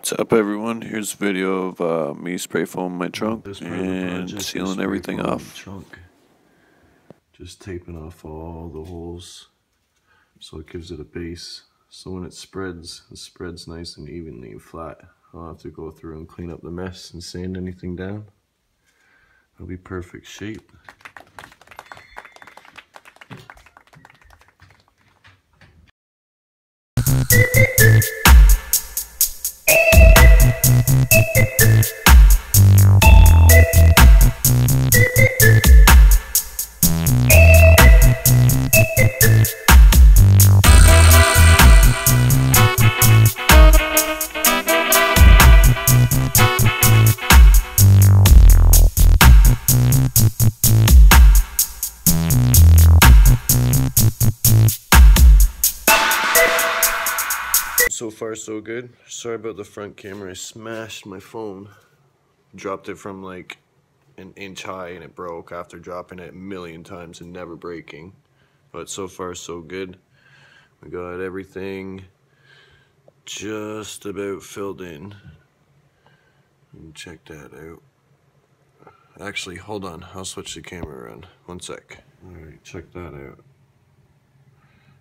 What's up, everyone? Here's a video of me spray foaming my trunk and sealing everything off. Trunk. Just taping off all the holes so it gives it a base. So when it spreads nice and evenly and flat. I'll have to go through and clean up the mess and sand anything down. It'll be perfect shape. So far so good. Sorry about the front camera. I smashed my phone. Dropped it from like an inch high and it broke after dropping it a million times and never breaking. But so far so good. We got everything just about filled in. And check that out. Actually, hold on. I'll switch the camera around. One sec. Alright, check that out.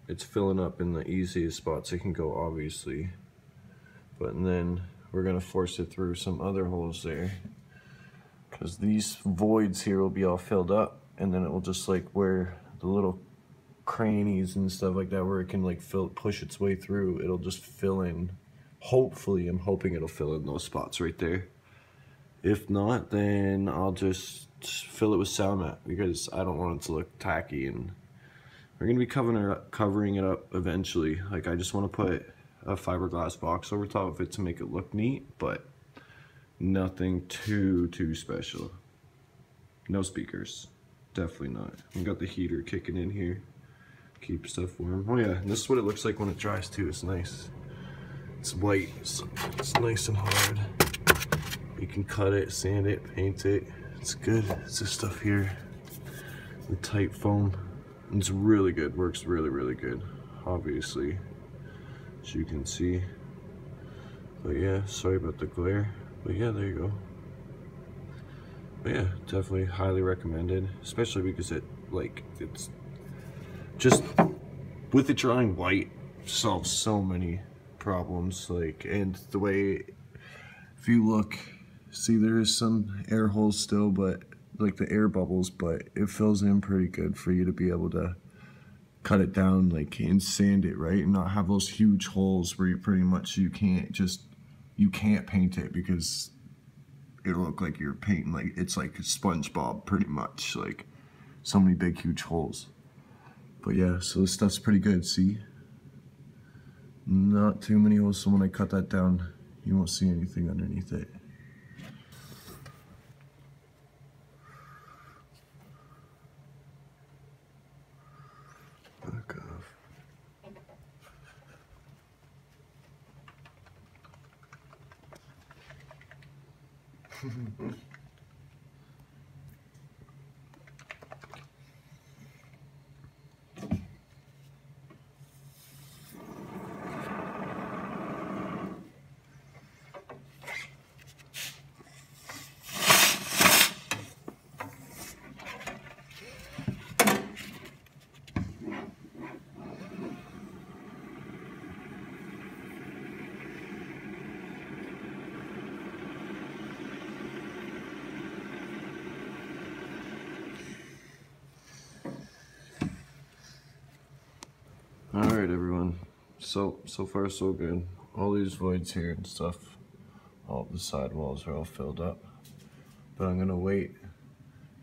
It's filling up in the easiest spots it can go, obviously. But then we're gonna force it through some other holes there, because these voids here will be all filled up, and then it will just like where the little crannies and stuff like that, where it can like push its way through, it'll just fill in. Hopefully, I'm hoping it'll fill in those spots right there. If not, then I'll just fill it with sound mat, because I don't want it to look tacky, and we're going to be covering it up eventually. Like, I just want to put a fiberglass box over top of it to make it look neat, but nothing too special. No speakers. Definitely not. We got the heater kicking in here. Keep stuff warm. Oh yeah, and this is what it looks like when it dries too. It's nice. It's white. It's nice and hard. You can cut it, sand it, paint it. It's good. It's this stuff here. The tight foam. It's really good, works really good, obviously, as you can see. But yeah, sorry about the glare, but yeah, there you go. But yeah, definitely highly recommended, especially because it's just, with it drying white, solves so many problems. Like, and the way, if you look, see there is some air holes still, but like the air bubbles, but it fills in pretty good for you to be able to cut it down, like, and sand it right, and not have those huge holes where you pretty much you can't paint it, because it'll look like you're painting, like it's like SpongeBob pretty much, like so many big huge holes. But yeah, so this stuff's pretty good. See, not too many holes, so when I cut that down you won't see anything underneath it. Back off. Alright everyone, so far so good. All these voids here and stuff, all the side walls are all filled up. But I'm gonna wait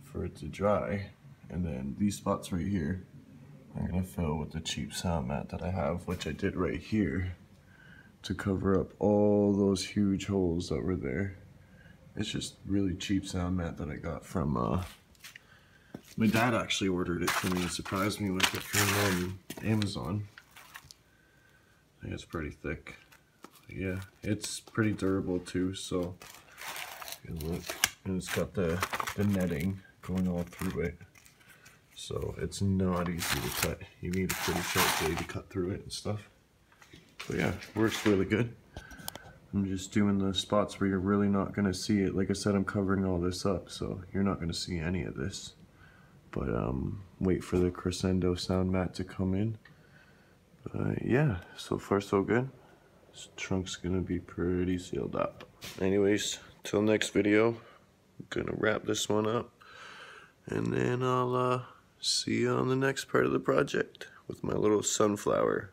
for it to dry, and then these spots right here, I'm gonna fill with the cheap sound mat that I have, which I did right here, to cover up all those huge holes that were there. It's just really cheap sound mat that I got from, my dad actually ordered it for me and surprised me with it from Amazon. I think it's pretty thick. But yeah, it's pretty durable too, so good look. And it's got the netting going all through it. So it's not easy to cut. You need a pretty sharp blade to cut through it and stuff. But yeah, works really good. I'm just doing the spots where you're really not going to see it. Like I said, I'm covering all this up, so you're not going to see any of this. But wait for the crescendo sound mat to come in. Yeah, so far so good. This trunk's going to be pretty sealed up. Anyways, till next video, I'm going to wrap this one up. And then I'll see you on the next part of the project with my little sunflower.